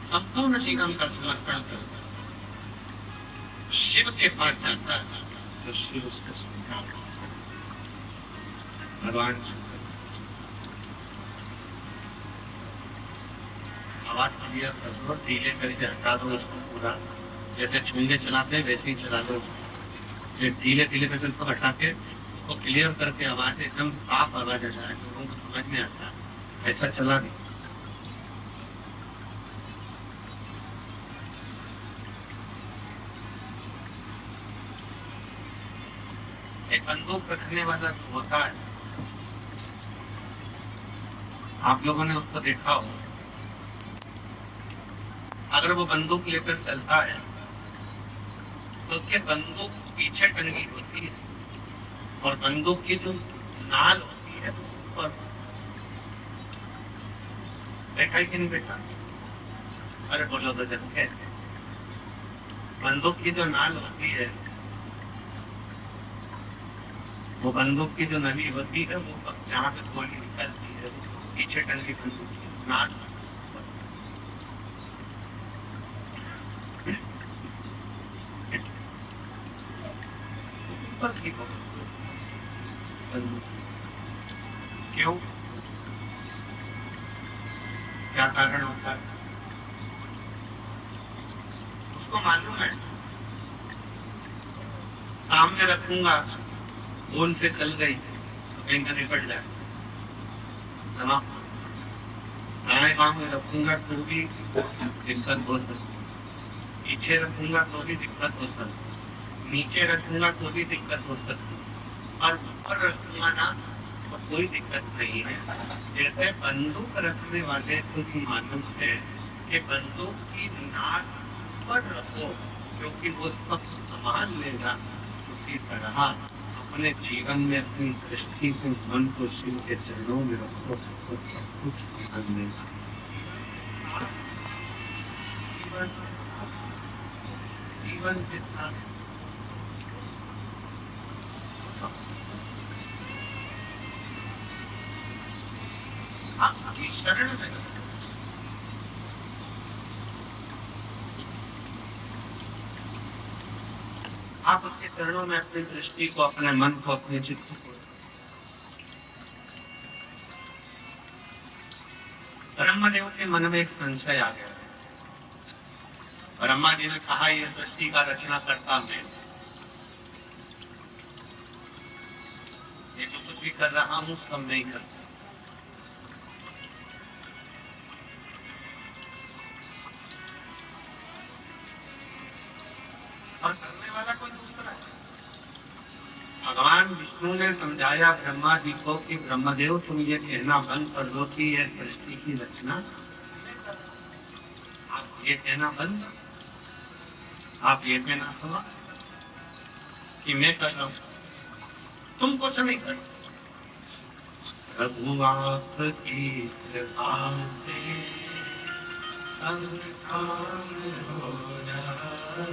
संपूर्ण जीवन का समर्पण कर शिव के पास जाता है तो शिव उसको स्वीकार करता है। भगवान आवाज क्लियर कर दो, डीले करके हटा दो उसको पूरा, जैसे चुंगे चलाते हैं वैसे ही चला दो। धीरे धीरे पे से इसको हटा के उसको क्लियर करके आवाज एकदम साफ आवाज आ जाए, लोगों को समझ में आता है। ऐसा चला नहीं। एक बंदूक रखने वाला होता है, आप लोगों ने उसको देखा हो। अगर वो बंदूक लेकर चलता है तो उसके बंदूक पीछे टंगी होती है और बंदूक की जो नाल होती है और देखा कि नहीं देखा? अरे बोलो तो जब बंदूक की जो नाल होती है, वो बंदूक की जो नली होती है, वो जहां से गोली निकलती है वो पीछे टंगी बंदूक की नाल। क्यों? क्या कारण होता है उसको मालूम है। सामने रखूंगा, भूल से चल गई तो कहीं का निकट जाए। दाएं पांव में रखूंगा तो भी दिक्कत हो सकती, पीछे रखूंगा तो भी दिक्कत हो सकती, नीचे रखूंगा तो भी दिक्कत हो सकती, और ऊपर रखूंगा ना तो कोई दिक्कत नहीं है। जैसे बंदूक रखने वाले को भी मालूम है कि बंदूक की नाक पर रखो क्योंकि वो सब संभाल लेगा, उसी तरह अपने जीवन में अपनी दृष्टि को, मन को शिव के चरणों में रखो तो सब कुछ संभाल लेगा। जीवन के साथ शरण में आप उसके चरणों में अपनी दृष्टि को, अपने मन को, अपने चित्त को। ब्रह्मदेव के मन में एक संशय आ गया। ब्रह्मा जी ने कहा ये सृष्टि का रचना करता मैं, ये जो कुछ भी कर रहा हूं सब नहीं करता। और करने वाला कोई दूसरा है। भगवान विष्णु ने समझाया ब्रह्मा जी को कि ब्रह्मदेव तुम ये कहना बंद कर दो कि यह सृष्टि की रचना, आप ये कहना बंद, आप ये कहना सुनो कि मैं कर रहा हूं, तुम कुछ नहीं कर। प्रभु आपकी कृपा से सब काम हो जाए,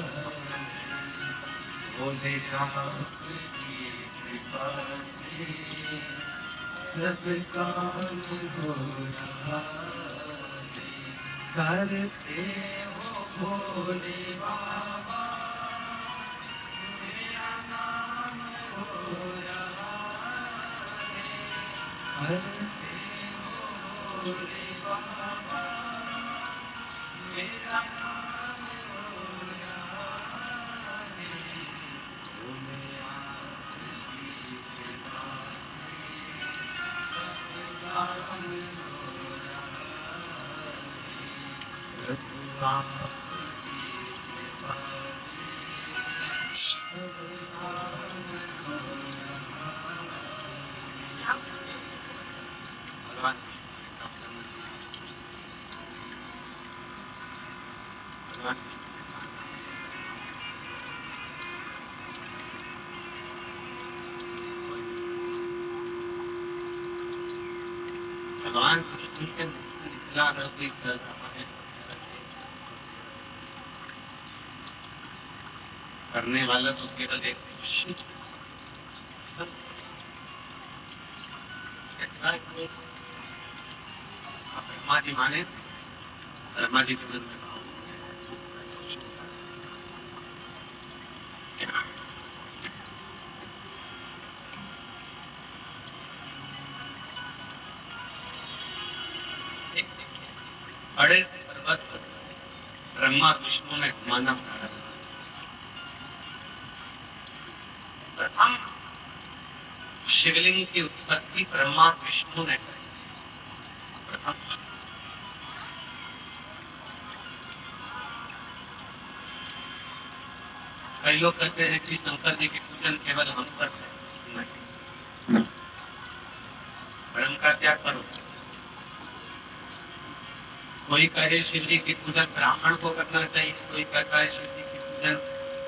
बोले आपकी कृपा से सब काम हो जाए, करते हो भोले बाबा मेरा नाम हो जाए, करते हो भोले बाबा मेरा नाम हो जाए, तुम्हें आपकी कृपा से सब काम हो जाए, आपकी कृपा से सब काम हो भगवान कृष्ण के मुख से निकला अगर कोई कर रहा है, करने वाला तो केवल एक खुशी। ब्रह्मा जी माने, ब्रह्मा जी के मन में बड़े पर्वत पर ब्रह्मा विष्णु ने घुमाना प्रारंभ। प्रथम शिवलिंग की उत्पत्ति ब्रह्मा विष्णु ने की। प्रथम कई लोग कहते हैं कि शंकर जी की पूजन केवल हम करते हैं। नहीं, ब्रह्म का त्याग करो। कोई कहे शिव जी की पूजन ब्राह्मण को करना चाहिए, कोई कहता है शिव जी की पूजन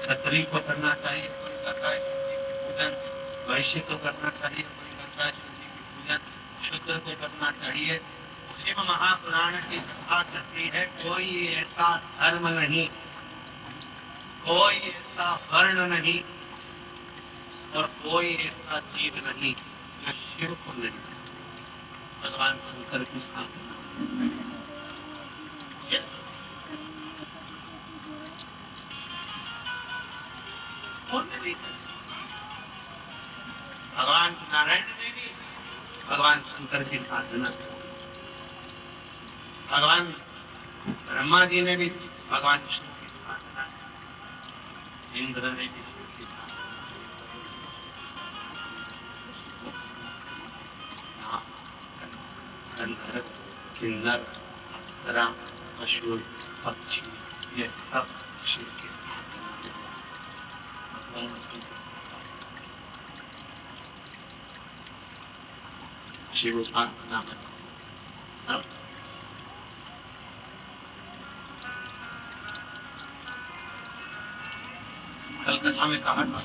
क्षत्रिय को करना चाहिए, कोई कहता है शिव जी की पूजन वैश्य को करना चाहिए, कोई कहता है शिव जी की पूजन शूद्र को करना चाहिए। शिव महापुराण की कथा कहती है कोई ऐसा धर्म नहीं, कोई ऐसा वर्ण नहीं और कोई ऐसा जीव नहीं जो शिव को नहीं भगवान शंकर की स्थापना। भगवान नारायण ने भी भगवान शंकर की साधना, भगवान ब्रह्मा जी ने भी भगवान विष्णु की साधना, इंद्र ने भी गंधर्व, किन्नर, अप्सरा, पशु, पक्षी, ये सब शिव की साधना। शिव उपासना में सब कल कथा में कहा था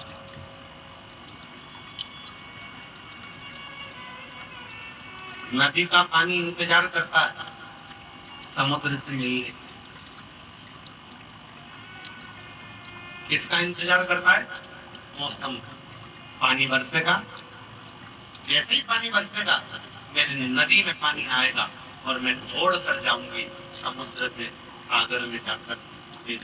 नदी का पानी इंतजार करता है समुद्र से मिलने। किसका इंतजार करता है? मौसम का। पानी बरसेगा, जैसे ही पानी बरसेगा मेरी नदी में पानी आएगा और मैं दौड़ कर जाऊंगी समुद्र में, सागर में जाकर मिल।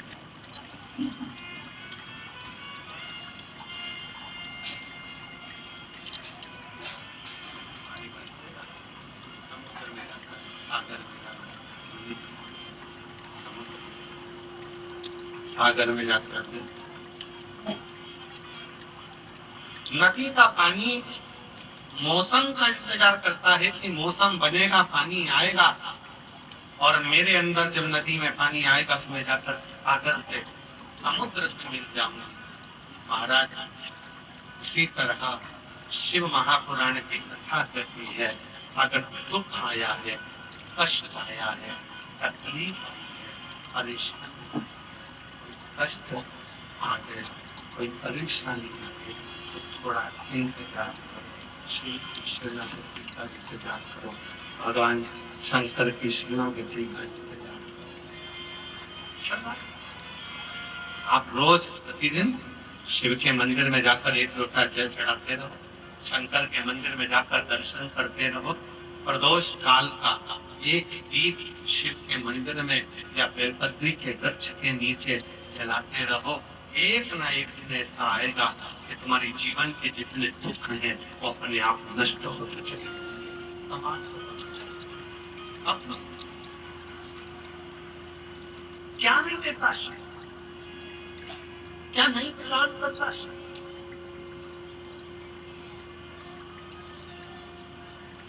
सागर में जाकर नदी का पानी मौसम का इंतजार करता है कि मौसम बनेगा, पानी आएगा और मेरे अंदर जब नदी में पानी आएगा तो मैं जाकर सागर से, समुद्र से मिल जाऊंगा। महाराज उसी तरह शिव महापुराण की कथा कहती है अगर दुख आया है, कष्ट आया है, तकलीफ आई है, परेशानी, कष्ट आ गए, कोई परेशानी आ गई तो थोड़ा इंतजार करो, श्री कृष्ण का इंतजार करो, भगवान शंकर की शरणागति का इंतजार करो। आप रोज प्रतिदिन शिव के मंदिर में जाकर एक लोटा जल चढ़ाते रहो, शंकर के मंदिर में जाकर दर्शन करते रहो, प्रदोष काल का एक दीप शिव के मंदिर में या बेलपत्री के वृक्ष के नीचे जलाते रहो। एक ना एक दिन ऐसा आएगा कि तुम्हारे जीवन के जितने दुख हैं वो अपने आप नष्ट होते चले। समान अब क्या नहीं देता शिव, क्या नहीं प्रदान करता शिव।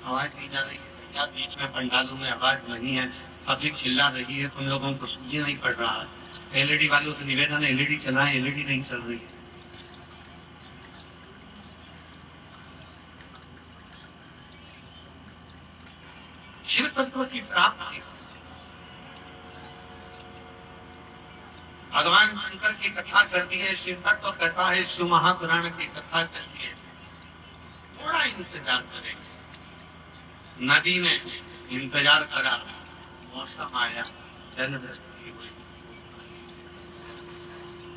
आवाज नहीं जा रही है क्या? बीच में पंडालों में आवाज नहीं है, पब्लिक चिल्ला रही है, तुम लोगों को सूझी नहीं पड़ रहा है। एलईडी वालों से निवेदन है एलईडी चलाएं, एलईडी नहीं चल रही है। शिव तत्व की प्राप्ति भगवान शंकर की कथा करती है, शिव तत्व कहता है, शिव महापुराण की कथा करती है। थोड़ा इंतजार करें। नदी ने इंतजार करा, मौसम आया, जल वृष्टि हुई,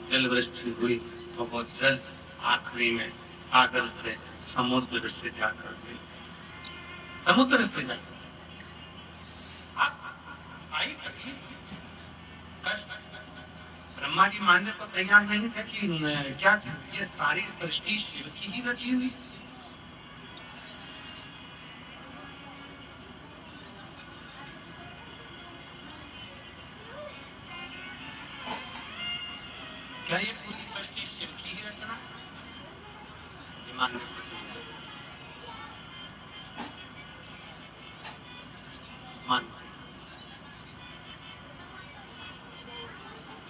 जल वृष्टि हुई तो वो जल आखिरी में सागर से, समुद्र से जाकर मिल, समुद्र से जाकर आई कभी ब्रह्मा जी मानने को तैयार नहीं थे कि क्या ये सारी सृष्टि शिव की ही रची हुई। क्या ये पूरी सृष्टि शिव की ही रचना? ये मानने को तैयार मान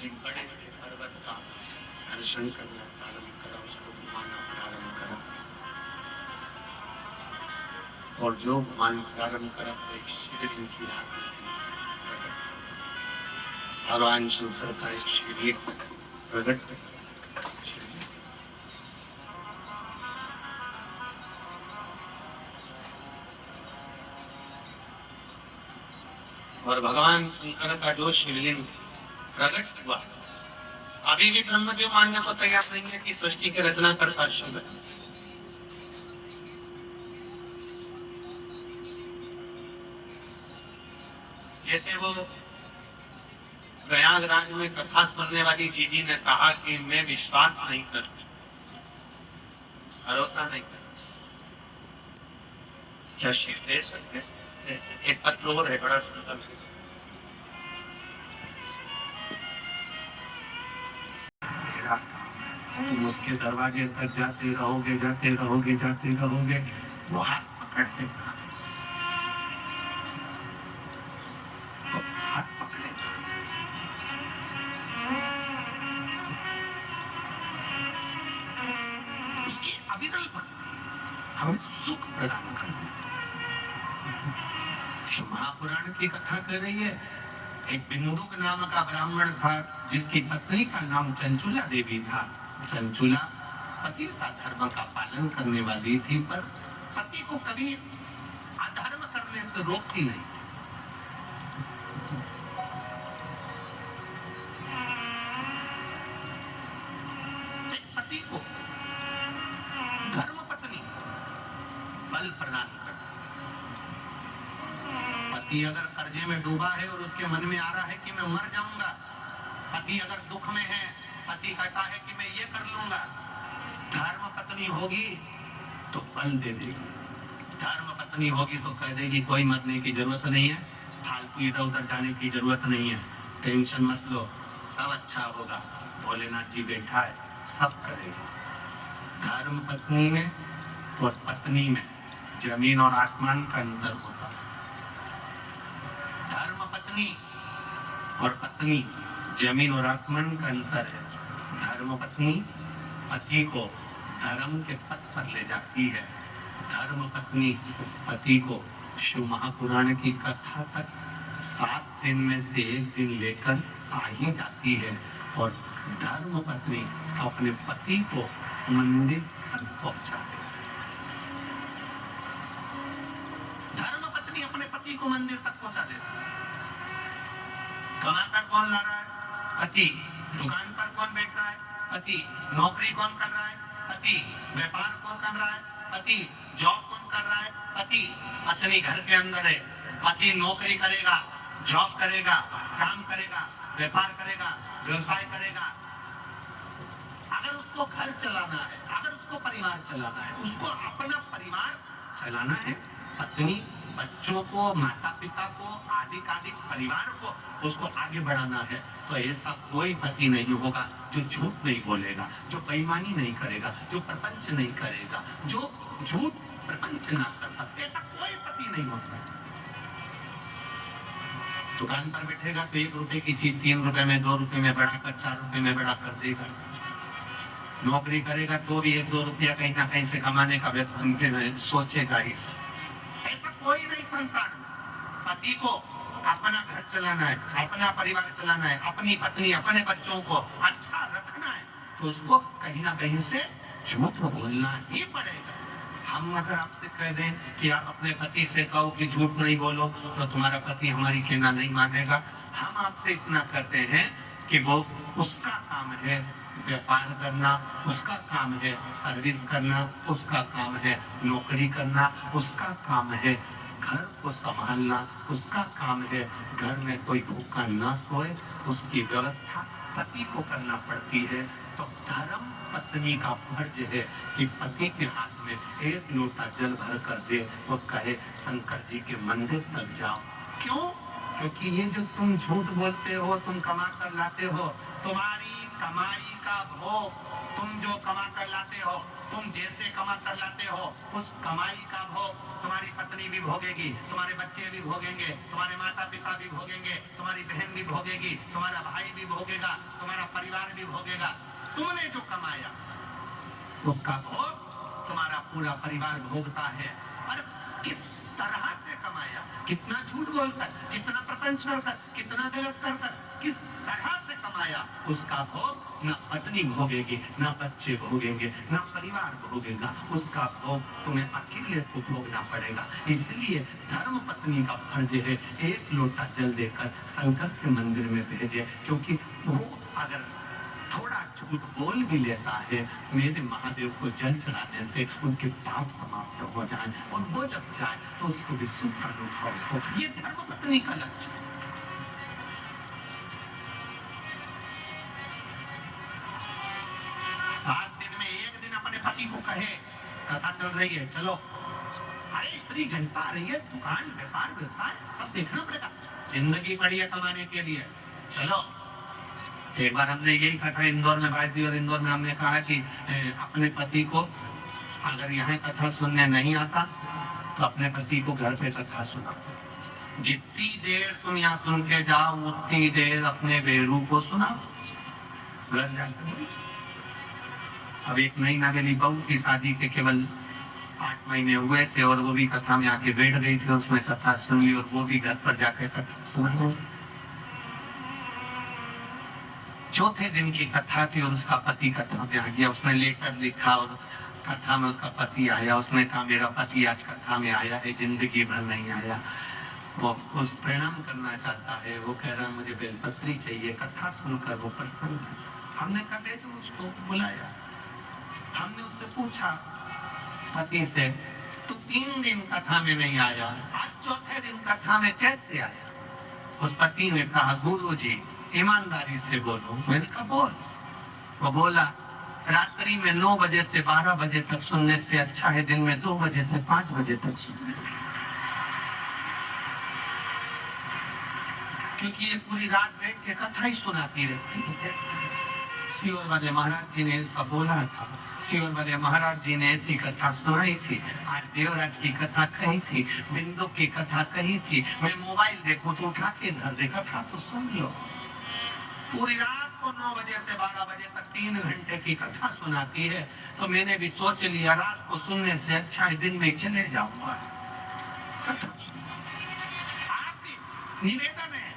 एक बड़े से पर्वत का दर्शन करना प्रारंभ करा, उसको घुमाना प्रारंभ करा, और जो घुमाना प्रारंभ करा तो एक शिवलिंग की आकृति भगवान शंकर का एक शिवलिंग प्रकट और भगवान शंकर का जो शिवलिंग प्रकट हुआ, अभी भी ब्रह्मदेव मानने को तैयार नहीं है कि सृष्टि की रचना करता शिव है। जैसे वो प्रयागराज में कथा सुनने वाली जीजी ने कहा कि मैं विश्वास नहीं करती, भरोसा नहीं करती, क्या शिव दे सकते? एक पत्र और है बड़ा सुंदर, तुम उसके दरवाजे तक जाते रहोगे, जाते रहोगे, जाते रहोगे, वो हाथ पकड़ते हम सुख प्रदान करते। महापुराण की कथा कर रही है, एक बिंदुक नाम का ब्राह्मण था जिसकी पत्नी का नाम चंचुला देवी था। चंचुला पतिव्रता धर्म का पालन करने वाली थी, पर पति को कभी अधर्म करने से रोकती नहीं। पति को धर्म पत्नी बल प्रदान करती। पति अगर कर्जे में डूबा है और उसके मन में आ रहा है कि मैं मर जाऊंगा, पति अगर दुख में है, पति कहता है कि मैं ये कर लूंगा, धर्म पत्नी होगी तो बल दे देगी। धर्म पत्नी होगी तो कह देगी कोई मरने की जरूरत नहीं है, फालतू इधर उधर जाने की जरूरत नहीं है, टेंशन मत लो, सब अच्छा होगा, भोलेनाथ जी बैठा है, सब करेगा। धर्म पत्नी में और पत्नी में जमीन और आसमान का अंतर होता है। धर्म पत्नी और पत्नी जमीन और आसमान का अंतर है। धर्म पत्नी पति को धर्म के पथ पर ले जाती है। धर्म पत्नी पति को शिव महापुराण की कथा तक 7 दिन में से 1 दिन लेकर आ ही जाती है, और धर्म पत्नी अपने पति को मंदिर तक पहुंचाती है। धर्म पत्नी अपने पति को मंदिर तक पहुंचा देती है। कमाकर कौन ला रहा है? पति। दुकान पर कौन बैठ रहा है? पति। नौकरी कौन कर रहा है? पति। व्यापार कौन कर रहा है? पति। जॉब कौन कर रहा है? पति। पत्नी घर के अंदर है, पति नौकरी करेगा, जॉब करेगा, काम करेगा, व्यापार करेगा, व्यवसाय करेगा। अगर उसको घर चलाना है, अगर उसको परिवार चलाना है, उसको अपना परिवार चलाना है, पत्नी बच्चों को, माता पिता को, आदिक परिवार को उसको आगे बढ़ाना है, तो ऐसा कोई पति नहीं होगा जो झूठ नहीं बोलेगा, जो बेईमानी नहीं करेगा, जो प्रपंच नहीं करेगा, जो झूठ प्रपंच ना करता। ऐसा कोई पति नहीं हो सकता। दुकान पर बैठेगा तो 1 रुपए की चीज 3 रुपए में, 2 रुपए में बढ़ाकर 4 रुपए में बढ़ाकर देगा। नौकरी करेगा तो भी 1-2 रुपया कहीं ना कहीं से कमाने का सोचेगा ही। ऐसा कोई नहीं संसार में। पति को अपना घर चलाना है, अपना परिवार चलाना है, अपनी पत्नी, अपने बच्चों को अच्छा रखना है, तो उसको कहीं ना कहीं से झूठ बोलना ही पड़ेगा। हम अगर आपसे कह दें कि आप अपने पति से कहो कि झूठ नहीं बोलो, तो तुम्हारा पति हमारी कहना नहीं मानेगा। हम आपसे इतना कहते हैं कि वो उसका काम है व्यापार करना, उसका काम है सर्विस करना, उसका काम है नौकरी करना, उसका काम है घर को संभालना, उसका काम है घर में कोई भूखा न सोए, उसकी व्यवस्था पति को करना पड़ती है। तो धर्म पत्नी का फर्ज है कि पति के हाथ में 1 लोटा जल भर कर दे और कहे शंकर जी के मंदिर तक जाओ। क्यों? क्योंकि ये जो तुम झूठ बोलते हो, तुम कमा कर लाते हो, तुम्हारी कमाई का भोग, तुम जो कमा कर लाते हो, तुम जैसे कमा कर लाते हो, उस कमाई का भोग तुम्हारी पत्नी भी भोगेगी, तुम्हारे बच्चे भी भोगेंगे, तुम्हारे माता पिता भी भोगेंगे, तुम्हारी बहन भी भोगेगी, तुम्हारा भाई भी भोगेगा, तुम्हारा परिवार भी भोगेगा। तुमने जो कमाया उसका भोग तुम्हारा पूरा परिवार भोगता है। और किस तरह से कमाया, कितना झूठ बोलकर, कितना प्रपंच करकर, कितना गलत करकर, किस तरह से कमाया, उसका भोग न पत्नी भोगेगी, न बच्चे भोगेंगे, न परिवार भोगेगा, उसका भोग तुम्हें अकेले को भोगना पड़ेगा। इसलिए धर्म पत्नी का फर्ज है एक लोटा जल देकर शंकर के मंदिर में भेजे, क्योंकि वो अगर थोड़ा झूठ बोल भी लेता है, मेरे महादेव को जल चढ़ाने से उसके पाप समाप्त हो जाए, और वो जब जाए तो उसको भी सुख का अनुभव हो। ये धर्म पत्नी का लक्ष्य है। सात दिन में एक दिन अपने पति को कहे कथा चल रही है चलो, अरे स्त्री जनता आ रही है, दुकान व्यापार व्यवसाय सब देखना पड़ेगा, जिंदगी पड़ी है कमाने के लिए, चलो। एक बार हमने यही कथा इंदौर में बात दी, और इंदौर में हमने कहा कि अपने पति को अगर यहाँ कथा सुनने नहीं आता तो अपने पति को घर पे कथा सुनाओ। जितनी देर तुम यहाँ सुन के जाओ उतनी देर अपने बेरू को सुनाओ। अब एक नई नवेली बहू की शादी के केवल 8 महीने हुए थे, और वो भी कथा में आके बैठ गई थी, उसमें कथा सुन ली, और वो भी घर पर जाके कथा सुन। चौथे दिन की कथा थी और उसका पति कथा में आ गया, उसने लेटर लिखा और कथा में उसका पति आया, उसने कहा मेरा पति आज कथा में आया है, जिंदगी भर नहीं आया, वो उस प्रणाम करना चाहता है, वो कह रहा मुझे बेलपत्री चाहिए। कथा सुनकर वो प्रसन्न है। हमने कहा तो उसको बुलाया, हमने उससे पूछा पति से तू 3 दिन कथा में नहीं आया, आज चौथे दिन कथा में कैसे आया? उस पति ने कहा गुरु जी ईमानदारी से बोलो। मैंने कहा बोल। वो बोला रात्रि में 9 बजे से 12 बजे तक सुनने से अच्छा है दिन में 2 बजे से 5 बजे तक सुनने, क्योंकि ये पूरी रात बैठ के कथा ही सुनाती रहती है। सियोर वाले महाराज जी ने ऐसा बोला था, सियोर वाले महाराज जी ने ऐसी कथा सुनाई थी, आज देवराज की कथा कही थी, बिंदु की कथा कही थी। मैं मोबाइल देखूं तो उठा के धर दे, कथा तो सुन लो। पूरी रात को 9 बजे से 12 बजे तक 3 घंटे की कथा सुनाती है, तो मैंने भी सोच लिया रात को सुनने से अच्छा है दिन में चले जाऊंगा। आप भी निवेदन है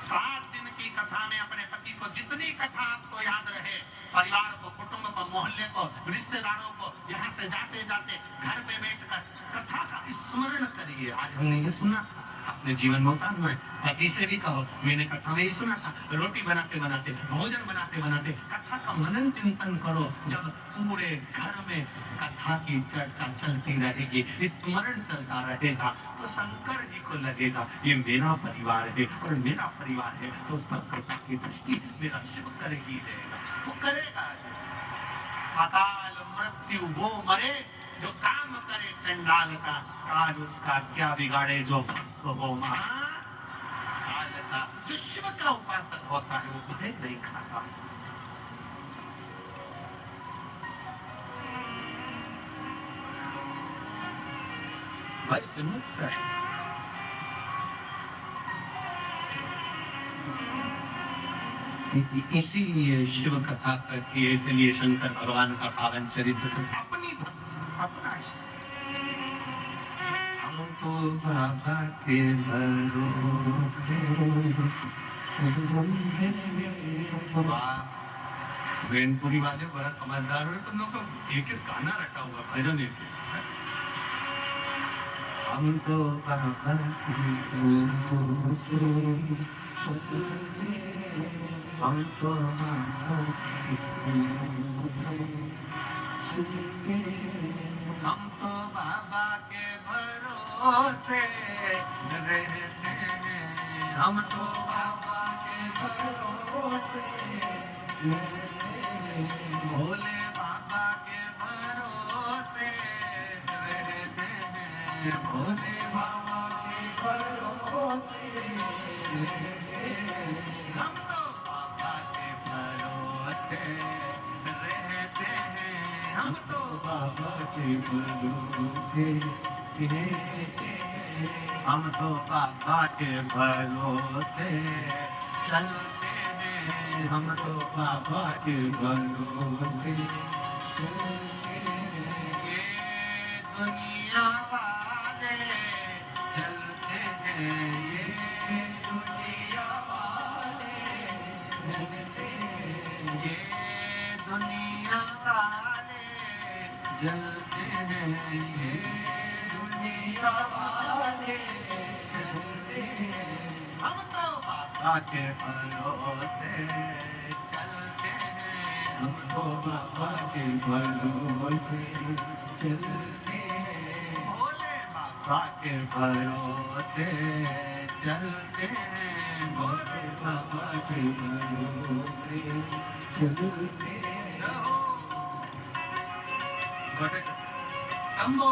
7 दिन की कथा में अपने पति को जितनी कथा आपको याद रहे, परिवार को, कुटुंब को, मोहल्ले को, रिश्तेदारों को, यहाँ से जाते जाते घर पे बैठकर कथा का स्मरण करिए। आज हमने ये सुना अपने जीवन में उतारना है। पति से भी कहो मैंने कथा में ही सुना था, रोटी बनाते बनाते, भोजन बनाते बनाते कथा का मनन चिंतन करो। जब पूरे घर में कथा की चर्चा चलती रहेगी, स्मरण चलता रहेगा, तो शंकर जी को लगेगा ये मेरा परिवार है और मेरा परिवार है, तो उस पर कृपा की दृष्टि मेरा शिव करेगी देगा, वो करेगा। अकाल मृत्यु वो मरे जो काम करे चंडाल का, आज उसका क्या बिगाड़े जो भक्त हो महाकाल का। जो शिव का उपासक होता है वो कभी नहीं खाता। वैष्णव इसीलिए शिव कथा करती है, इसलिए शंकर भगवान का पावन चरित्र अपनी अपना हम तो बाबा के भरोसे। वेनपुरी वाले बड़ा समझदार हो, तुम लोग को एक गाना रखा हुआ भजन है। हम तो बाबा के भरोसे, हम तो बाबा के भरोसे, हम तो बाबा के भरोसे रहते हैं, हम तो बाबा के भरोसे, भोले बाबा के भरोसे रहते हैं, भोले बाबा के भरोसे, हम तो बाबा के भरोसे। के भरोसे, हम तो बाबा के भरोसे चलते हैं, हम तो बाबा के भरोसे चलते हैं। ये दुनिया वाले चलते हैं, ये दुनिया वाले चलते हैं, ये दुनिया वाले जलते हैं, ये दुनिया वाले जलते हैं। हम तो बाबा के भरोसे चलते हैं, हम तो बाबा के भरोसे चलते हैं। भोले बाबा के भरोसे चलते हैं, भोले बाबा के भरोसे चलते हैं। शंभो